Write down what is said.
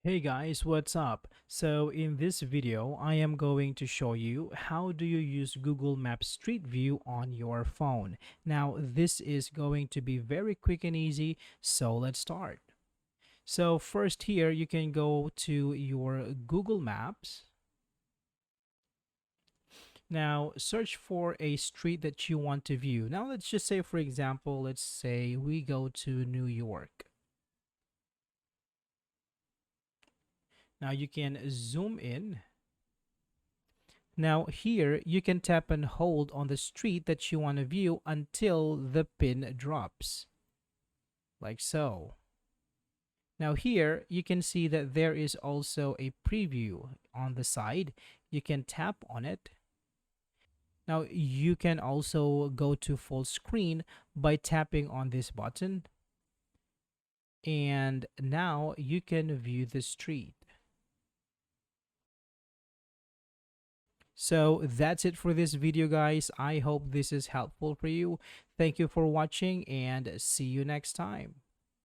Hey guys, what's up? So in this video, I am going to show you how do you use Google Maps Street View on your phone. Now, this is going to be very quick and easy, so let's start. So first here, you can go to your Google Maps. Now, search for a street that you want to view. Now, let's just say, for example, let's say we go to New York. Now, you can zoom in. Now here, you can tap and hold on the street that you want to view until the pin drops, like so. Now here, you can see that there is also a preview on the side. You can tap on it. Now you can also go to full screen by tapping on this button. And now you can view the street. So that's it for this video, guys. I hope this is helpful for you. Thank you for watching and see you next time.